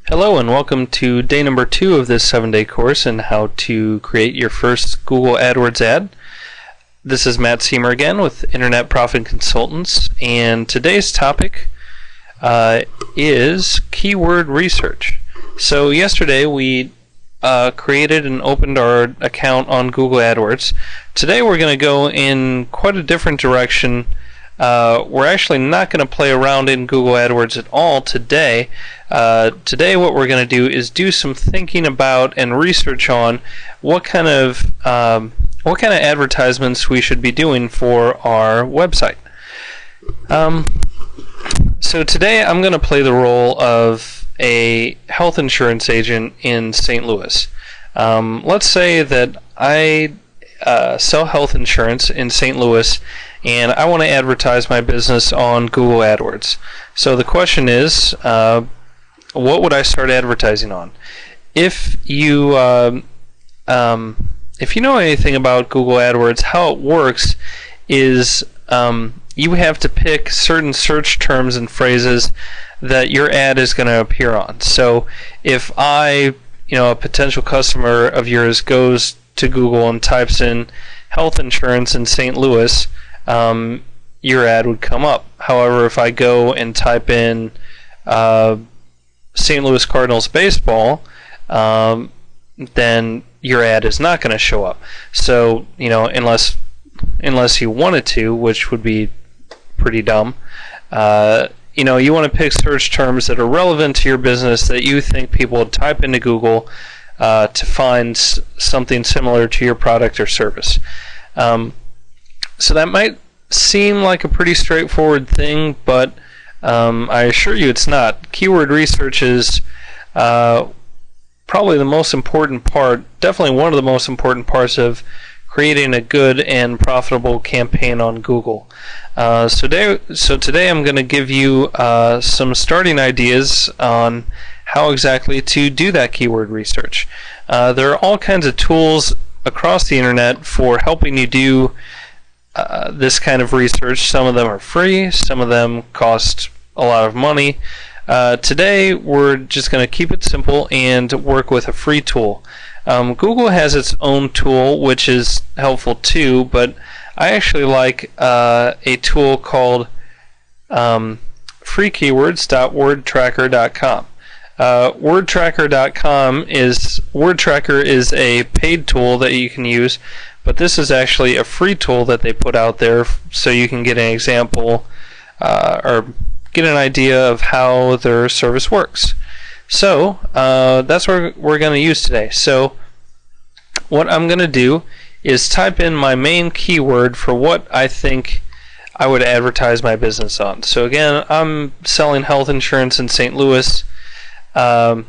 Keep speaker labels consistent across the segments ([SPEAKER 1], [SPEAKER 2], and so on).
[SPEAKER 1] Hello and welcome to day number 2 of this 7-day course on how to create your first Google AdWords ad. This is Matt Seymour again with Internet Profit Consultants, and today's topic is keyword research. So yesterday we created and opened our account on Google AdWords. Today we're going to go in quite a different direction. We're actually not going to play around in Google AdWords at all today. Today what we're going to do is do some thinking about and research on what kind of advertisements we should be doing for our website. So today I'm going to play the role of a health insurance agent in St. Louis. Let's say that I sell health insurance in St. Louis and I want to advertise my business on Google AdWords. So the question is, what would I start advertising on? If you know anything about Google AdWords, how it works is you have to pick certain search terms and phrases that your ad is going to appear on. So if a potential customer of yours goes to Google and types in health insurance in St. Louis, your ad would come up. However, if I go and type in St. Louis Cardinals baseball, then your ad is not going to show up. So, unless you wanted to, which would be pretty dumb, you want to pick search terms that are relevant to your business that you think people would type into Google to find something similar to your product or service. So that might seem like a pretty straightforward thing, but I assure you it's not. Keyword research is probably the most important part, definitely one of the most important parts of creating a good and profitable campaign on Google. So today I'm going to give you some starting ideas on how exactly to do that keyword research. There are all kinds of tools across the internet for helping you do this kind of research. Some of them are free, some of them cost a lot of money. Today we're just going to keep it simple and work with a free tool. Google has its own tool which is helpful too, but I actually like a tool called freekeywords.wordtracker.com. WordTracker is a paid tool that you can use, but this is actually a free tool that they put out there so you can get an example or get an idea of how their service works. So that's what we're going to use today. So what I'm going to do is type in my main keyword for what I think I would advertise my business on. So again, I'm selling health insurance in St. Louis. So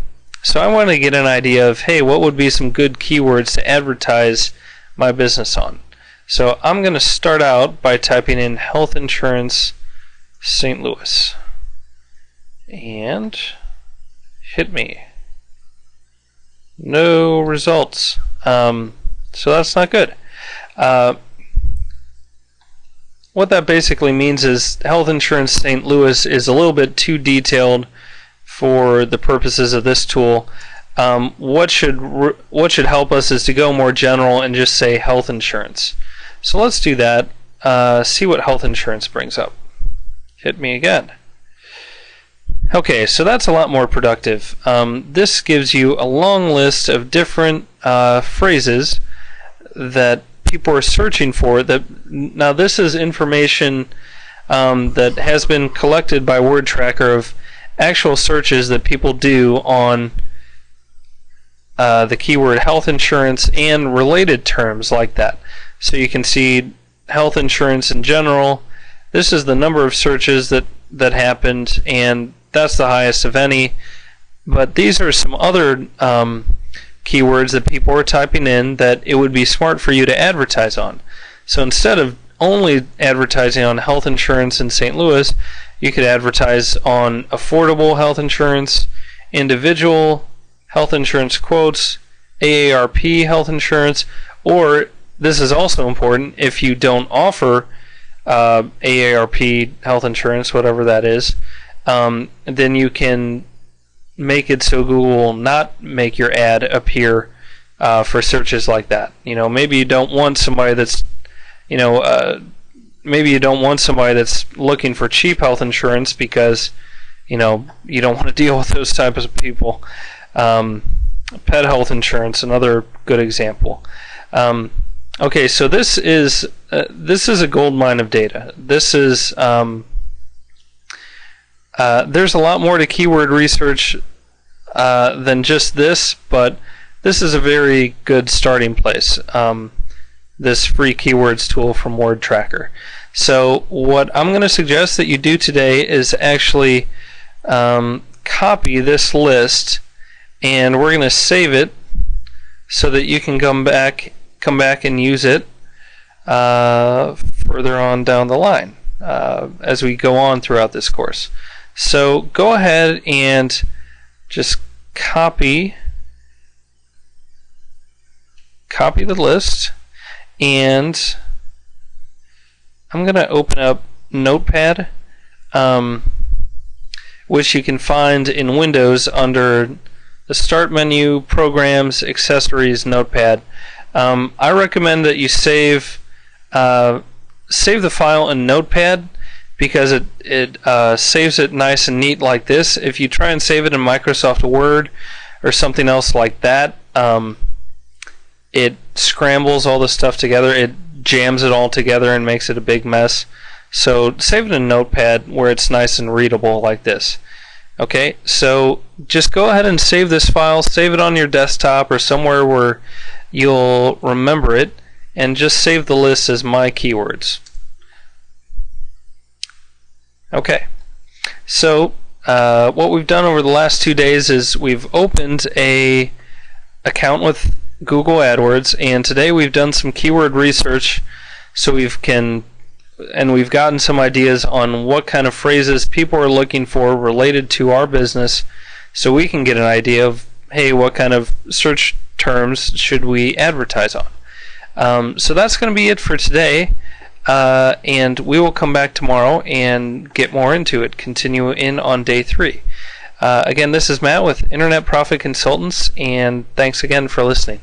[SPEAKER 1] I want to get an idea of, hey, what would be some good keywords to advertise my business on. So I'm going to start out by typing in health insurance St. Louis and hit me. No results. So that's not good. What that basically means is health insurance St. Louis is a little bit too detailed for the purposes of this tool. What should help us is to go more general and just say health insurance. So let's do that. See what health insurance brings up. Hit me again. Okay, so that's a lot more productive. This gives you a long list of different phrases that people are searching for. Now this is information that has been collected by WordTracker of actual searches that people do on the keyword health insurance and related terms like that. So you can see health insurance in general. This is the number of searches that happened, and that's the highest of any. But these are some other keywords that people are typing in that it would be smart for you to advertise on. So instead of only advertising on health insurance in St. Louis, you could advertise on affordable health insurance, individual health insurance quotes, AARP health insurance, or this is also important, if you don't offer AARP health insurance, whatever that is, then you can make it so Google will not make your ad appear for searches like that. Maybe you don't want somebody that's looking for cheap health insurance because you don't want to deal with those types of people. Pet health insurance, another good example. Okay, so this is a gold mine of data. This is there's a lot more to keyword research than just this, but this is a very good starting place. This free keywords tool from Word Tracker. So what I'm going to suggest that you do today is actually copy this list, and we're going to save it so that you can come back and use it further on down the line as we go on throughout this course. So go ahead and just copy the list, and I'm going to open up Notepad, which you can find in Windows under the Start menu, Programs, Accessories, Notepad. I recommend that you save the file in Notepad because it saves it nice and neat like this. If you try and save it in Microsoft Word or something else like that, it scrambles all the stuff together. It jams it all together and makes it a big mess. So save it in Notepad where it's nice and readable like this. Okay, so just go ahead and save this file. Save it on your desktop or somewhere where you'll remember it, and just save the list as My Keywords. Okay, so what we've done over the last 2 days is we've opened a account with Google AdWords, and today we've done some keyword research, so we've gotten some ideas on what kind of phrases people are looking for related to our business, so we can get an idea of, hey, what kind of search terms should we advertise on. So that's going to be it for today, and we will come back tomorrow and get more into it, continue in on day 3. Again, this is Matt with Internet Profit Consultants, and thanks again for listening.